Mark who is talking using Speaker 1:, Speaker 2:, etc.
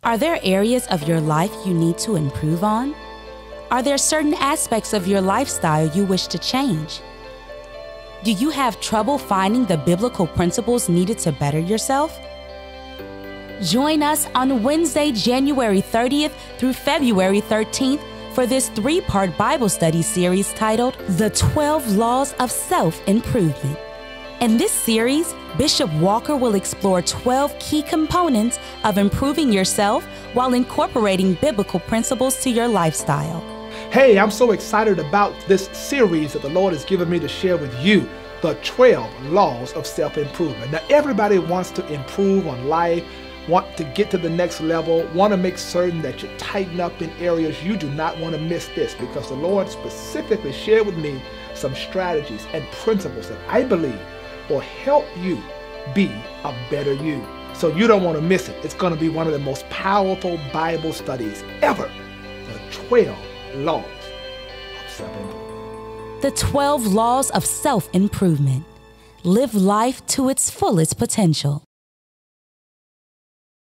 Speaker 1: Are there areas of your life you need to improve on? Are there certain aspects of your lifestyle you wish to change? Do you have trouble finding the biblical principles needed to better yourself? Join us on Wednesday, January 30th through February 13th for this 3-part Bible study series titled The 12 Laws of Self-Improvement. In this series, Bishop Walker will explore 12 key components of improving yourself while incorporating biblical principles to your lifestyle.
Speaker 2: Hey, I'm so excited about this series that the Lord has given me to share with you, the 12 Laws of Self-Improvement. Now, everybody wants to improve on life, want to get to the next level, want to make certain that you tighten up in areas. You do not want to miss this, because the Lord specifically shared with me some strategies and principles that I believe will help you be a better you. So you don't want to miss it. It's going to be one of the most powerful Bible studies ever. The 12 Laws of Self-Improvement.
Speaker 1: The 12 Laws of Self-Improvement. Live life to its fullest potential.